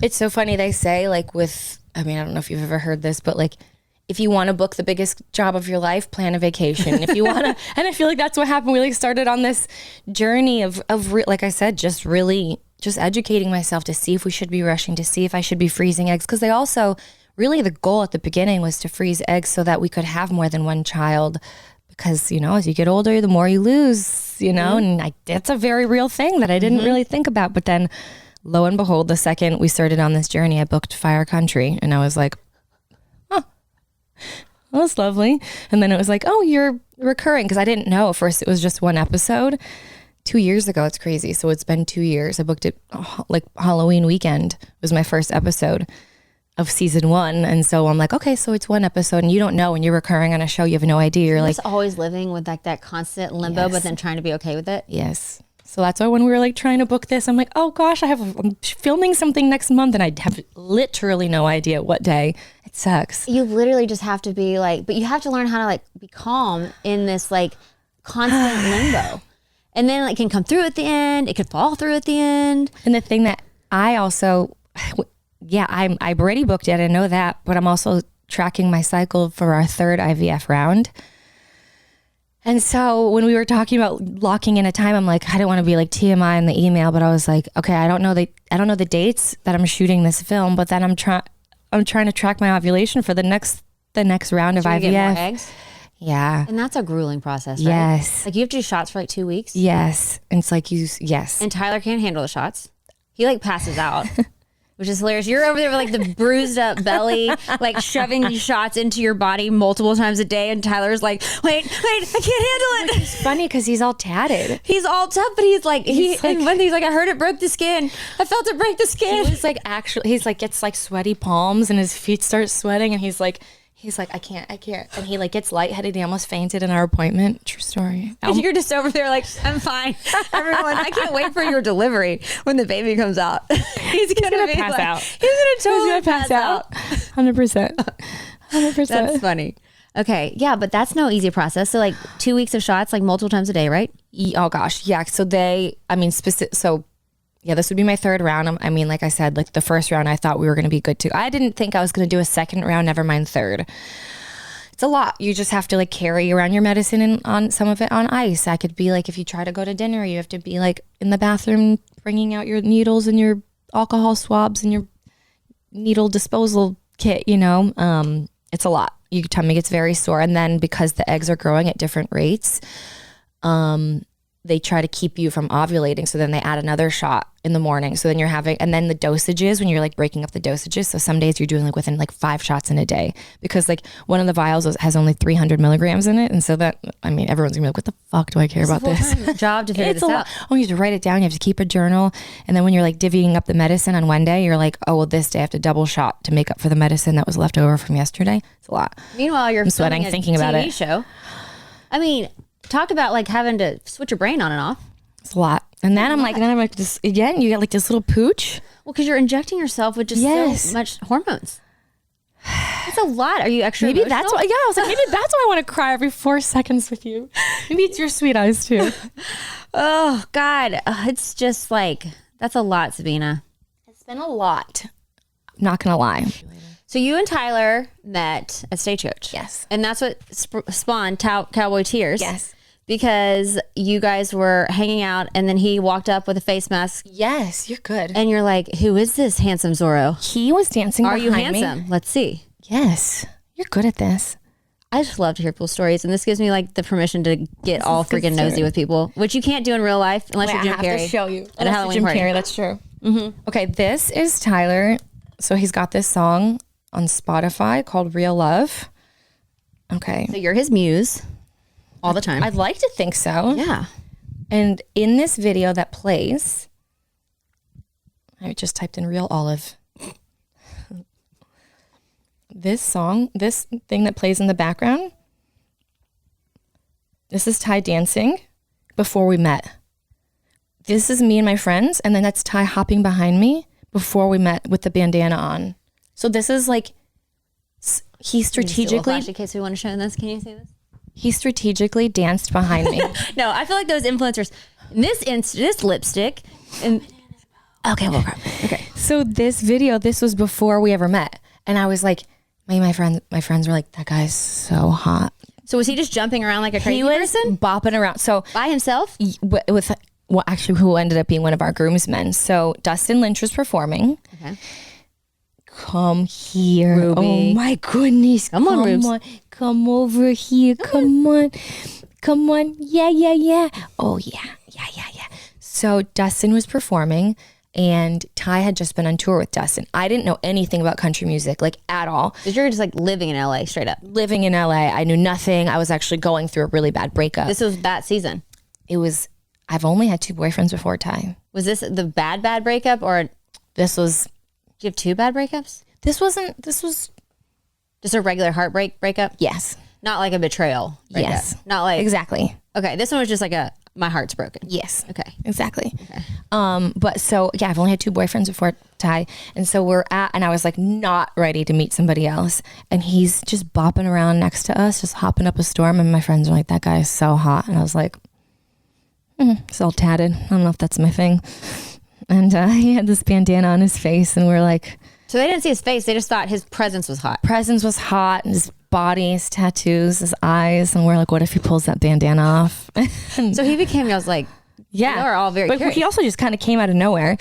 It's so funny. They say like I don't know if you've ever heard this, but like, if you want to book the biggest job of your life, plan a vacation. If you want to, and I feel like that's what happened. We like started on this journey of like I said, just educating myself to see if we should be rushing, to see if I should be freezing eggs. Cause they also, really the goal at the beginning was to freeze eggs so that we could have more than one child. Because, as you get older, the more you lose, and that's a very real thing that I didn't really think about. But then lo and behold, the second we started on this journey, I booked Fire Country and I was like, that was lovely. And then it was like, oh, you're recurring. Because I didn't know. At first, it was just one episode. 2 years ago, it's crazy. So it's been 2 years. I booked it like Halloween weekend was my first episode of season 1. And so I'm like, okay, so it's one episode and you don't know when you're recurring on a show. You have no idea. You're like just always living with like that constant limbo, yes. But then trying to be okay with it. Yes. So that's why when we were like trying to book this, I'm like, oh gosh, I'm filming something next month and I have literally no idea what day. It sucks. You literally just have to be like, but you have to learn how to like be calm in this like constant limbo. And then it can come through at the end. It could fall through at the end. And the thing that I also, I've already booked it. I know that, but I'm also tracking my cycle for our 3rd IVF round. And so when we were talking about locking in a time, I'm like, I didn't want to be like TMI in the email, but I was like, okay, I don't know the dates that I'm shooting this film, but then I'm trying to track my ovulation for the next round of IVF. Get more eggs? Yeah. And that's a grueling process, right? Yes. Like you have to do shots for like 2 weeks? Yes. And it's like yes. And Tyler can't handle the shots. He like passes out. Which is hilarious. You're over there with like the bruised up belly, like shoving these shots into your body multiple times a day. And Tyler's like, wait, I can't handle it. It's funny because he's all tatted. He's all tough, but he's like, and one thing he's like, I heard it broke the skin. I felt it break the skin. He was like, he's like, gets like sweaty palms and his feet start sweating. And he's like, I can't. And he like gets lightheaded. He almost fainted in our appointment. True story. And you're just over there like, I'm fine. Everyone, I can't wait for your delivery when the baby comes out. He's gonna pass like, out. He's gonna pass out. 100%. 100%. That's funny. Okay. Yeah, but that's no easy process. So like 2 weeks of shots, like multiple times a day, right? Oh gosh. Yeah. So this would be my 3rd round. I mean, like I said, like the first round, I thought we were going to be good too. I didn't think I was going to do a 2nd round, never mind 3rd. It's a lot. You just have to like carry around your medicine and on some of it on ice. I could be like, if you try to go to dinner, you have to be like in the bathroom, bringing out your needles and your alcohol swabs and your needle disposal kit, it's a lot. Your tummy gets very sore. And then because the eggs are growing at different rates, they try to keep you from ovulating. So then they add another shot in the morning. So then and then the dosages, when you're like breaking up the dosages. So some days you're doing like within like 5 shots in a day because like one of the vials has only 300 milligrams in it. And so that, everyone's gonna be like, what the fuck do I care about this? Job to figure this out. Oh, you have to write it down. You have to keep a journal. And then when you're like divvying up the medicine on one day, you're like, oh, well, this day I have to double shot to make up for the medicine that was left over from yesterday. It's a lot. Meanwhile, I'm sweating thinking about it. Show. Talk about like having to switch your brain on and off. It's a lot. And then I'm like this again, you get like this little pooch. Well, because you're injecting yourself with just so much hormones. It's a lot. Are you extra Maybe emotional? that's why, I was like, maybe that's why I want to cry every 4 seconds with you. Maybe it's your sweet eyes too. Oh God. It's just like, that's a lot, Sabina. It's been a lot. I'm not going to lie. So you and Tyler met at Stagecoach. Yes. And that's what spawned Cowboy Tears. Yes. Because you guys were hanging out and then he walked up with a face mask. Yes, you're good. And you're like, who is this handsome Zorro? He was dancing behind me. Are you handsome? Let's see. Yes. You're good at this. I just love to hear people's stories. And this gives me like the permission to get all freaking nosy with people, which you can't do in real life unless you're Jim Carrey. I have to show you. At a Halloween party. Carrey, that's true. Mm-hmm. Okay, this is Tyler. So he's got this song on Spotify called Real Love. Okay. So you're his muse all the time. I'd like to think so. Yeah. And in this video that plays, I just typed in Real Olive. This song, this thing that plays in the background, this is Ty dancing before we met. This is me and my friends, and then that's Ty hopping behind me before we met with the bandana on. So this is like, he strategically... In case we want to show this, can you see this? He strategically danced behind me. No, I feel like those influencers, this lipstick, and Okay, well, okay. So this was before we ever met. And I was like, my friends were like, that guy's so hot. So was he just jumping around like a crazy person? Bopping around. So by himself? With actually who ended up being one of our groomsmen. So Dustin Lynch was performing. Okay. Come here. Ruby. Oh my goodness. Come on, Rubes. Come over here. Come on. Come on. Yeah. Oh yeah. So Dustin was performing and Ty had just been on tour with Dustin. I didn't know anything about country music, like at all. Because you're just like living in LA straight up. Living in LA. I knew nothing. I was actually going through a really bad breakup. This was that season. I've only had 2 boyfriends before Ty. Was this the bad breakup or? This was. Do you have 2 bad breakups? This was. Just a regular heartbreak breakup? Yes. Not like a betrayal breakup. Yes. Not like. Exactly. Okay. This one was just like my heart's broken. Yes. Okay. Exactly. Okay. But so yeah, I've only had 2 boyfriends before Ty. And so and I was like not ready to meet somebody else. And he's just bopping around next to us, just hopping up a storm. And my friends were like, that guy is so hot. And I was like, he's all tatted. I don't know if that's my thing. And he had this bandana on his face and we're like. So they didn't see his face. They just thought his presence was hot. Presence was hot. And his body, his tattoos, his eyes. And we're like, what if he pulls that bandana off? So he became, I was like, yeah. We're all very curious. He also just kind of came out of nowhere.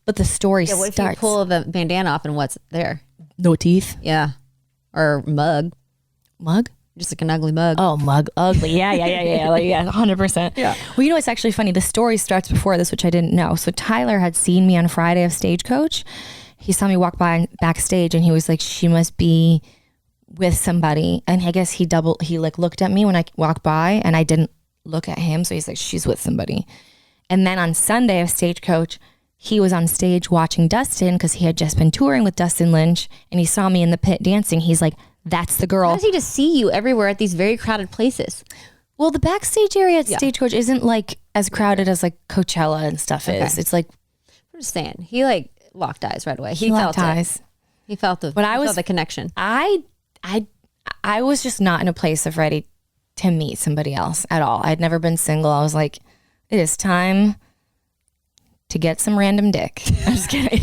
But the story what if starts. you pull the bandana off and what's there? No teeth. Yeah. Or mug. Mug? Just like an ugly mug. Oh, mug. Ugly. Yeah. Like, yeah, 100%. Yeah. Well, you know, it's actually funny. The story starts before this, which I didn't know. So Tyler had seen me on Friday of Stagecoach. He saw me walk by backstage and he was like, she must be with somebody. And I guess he like looked at me when I walked by and I didn't look at him. So he's like, she's with somebody. And then on Sunday of Stagecoach, he was on stage watching Dustin because he had just been touring with Dustin Lynch and he saw me in the pit dancing. He's like, that's the girl. How does he just see you everywhere at these very crowded places? Well, the backstage area at Stagecoach isn't like as crowded as like Coachella and stuff is. It's like. I'm just saying, he like locked eyes right away. He felt eyes. He felt the connection. I was just not in a place of ready to meet somebody else at all. I'd never been single. I was like, it is time to get some random dick. I'm just kidding.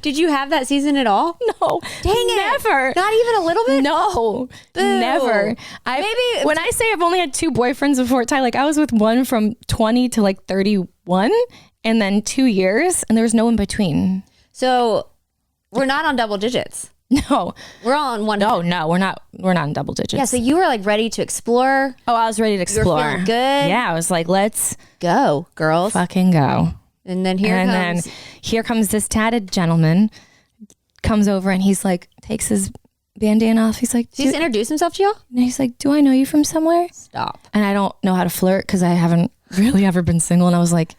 Did you have that season at all? No. Dang it. Never. Not even a little bit? No. Boo. Never. Maybe when I say I've only had 2 boyfriends before Ty, like I was with one from 20 to like 31 and then 2 years and there was no in between. So we're not on double digits. No. We're on one. No, we're not in double digits. Yeah, so you were like ready to explore. Oh, I was ready to explore. You were feeling good. Yeah, I was like, let's go, girls. Fucking go. And then here comes this tatted gentleman, comes over and he's like, takes his bandana off. He's like, he's introduced himself to y'all? And he's like, do I know you from somewhere? Stop. And I don't know how to flirt because I haven't really ever been single. And I was like,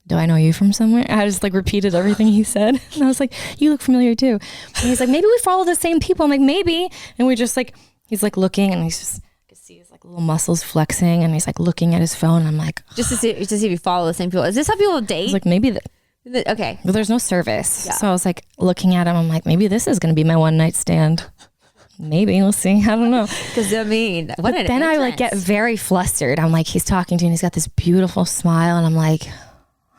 do I know you from somewhere? I just like repeated everything he said. And I was like, you look familiar too. And he's like, maybe we follow the same people. I'm like, maybe. And we just like, he's like looking and he's just, I could see his like little muscles flexing and he's like looking at his phone. And I'm like, just to see if you follow the same people. Is this how people date? He's like, maybe okay. But there's no service. Yeah. So I was like looking at him. I'm like, maybe this is going to be my one night stand. Maybe we'll see. I don't know. Because I mean, then I like get very flustered. I'm like, he's talking to me and he's got this beautiful smile. And I'm like,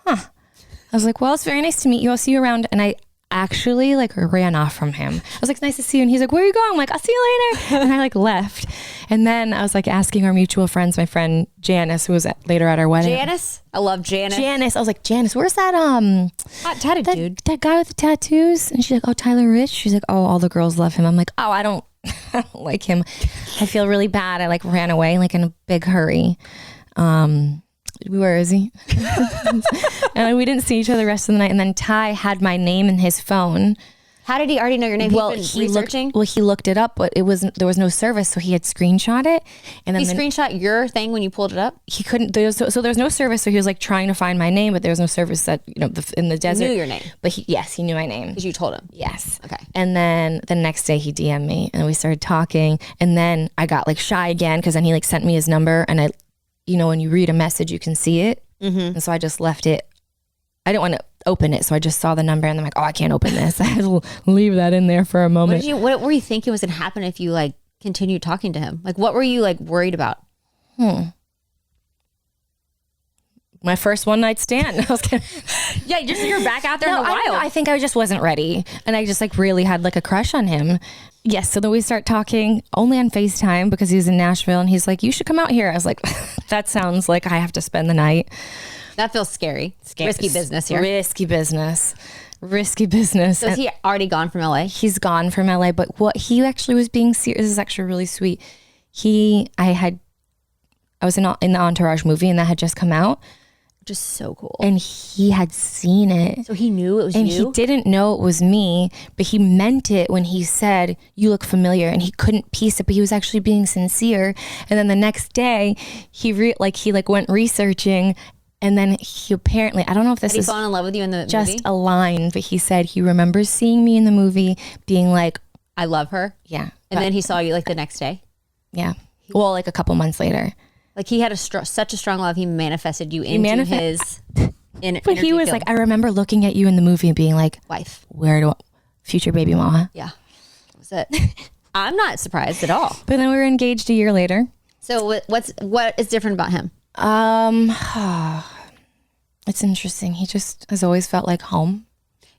huh. I was like, well, it's very nice to meet you. I'll see you around. And I actually like ran off from him. I was like, nice to see you. And he's like, where are you going? I'm like, I'll see you later. And I like left. And then I was like asking our mutual friends, my friend Janice, who was later at our wedding. Janice? I love Janice. I was like, Janice, where's that hot tatted dude? That guy with the tattoos? And she's like, oh, Tyler Rich. She's like, oh, all the girls love him. I'm like, oh, I don't like him. I feel really bad. I like ran away like in a big hurry. Where is he? And we didn't see each other the rest of the night. And then Ty had my name in his phone. How did he already know your name? Well, he looked it up, but there was no service, so he had screenshot it. And then he screenshot your thing when you pulled it up. He couldn't. There was no service, so he was like trying to find my name, but there was no service that in the desert. He knew your name, but he knew my name because you told him. Yes. Okay. And then the next day he DM'd me, and we started talking, and then I got like shy again because then he like sent me his number, and when you read a message, you can see it. Mm-hmm. And so I just left it. I didn't want to open it. So I just saw the number and I'm like, oh, I can't open this. I had to leave that in there for a moment. What were you thinking was going to happen if you like continued talking to him? Like, what were you like worried about? My first one night stand. I was kidding. Yeah, just you're back out there in the wild. I think I just wasn't ready. And I just like really had like a crush on him. Yes. So then we start talking only on FaceTime because he was in Nashville and he's like, you should come out here. I was like, that sounds like I have to spend the night. That feels scary. Risky business here. Risky business. So is he already gone from LA? He's gone from LA, but what he actually was being serious, this is actually really sweet. I was in the Entourage movie and that had just come out. Just so cool. And he had seen it. So he knew it was you? And he didn't know it was me, but he meant it when he said, you look familiar. And he couldn't piece it, but he was actually being sincere. And then the next day, he went researching. And then he apparently, I don't know if this Did he is fall in love with you in the just movie? a line, but he said he remembers seeing me in the movie being like, I love her. Yeah. And then he saw you like the next day? Yeah. Well, like a couple months later. Like he had such a strong love, he manifested you into his But he was field. like, I remember looking at you in the movie and being like, wife. Future baby mama. Yeah. That was it. I'm not surprised at all. But then we were engaged a year later. So what is different about him? It's interesting. He just has always felt like home.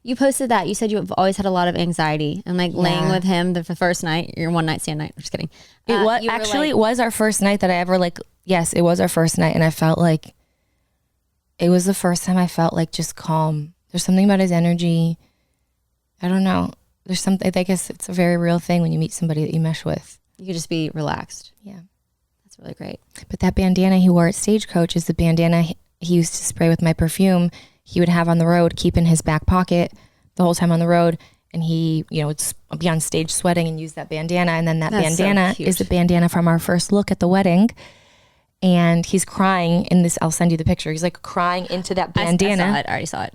You posted that. You said you've always had a lot of anxiety and like laying with him the first night, your one night stand night. I'm just kidding. It was our first night that I ever yes, it was our first night. And I felt like it was the first time I felt like just calm. There's something about his energy. I don't know. There's something, I guess it's a very real thing when you meet somebody that you mesh with. You could just be relaxed. Yeah. That's really great. But that bandana he wore at Stagecoach is the bandana he used to spray with my perfume. He would have on the road, keep in his back pocket the whole time on the road. And he, would be on stage sweating and use that bandana. And then That's bandana so is the bandana from our first look at the wedding. And he's crying in this. I'll send you the picture. He's like crying into that bandana. I already saw it.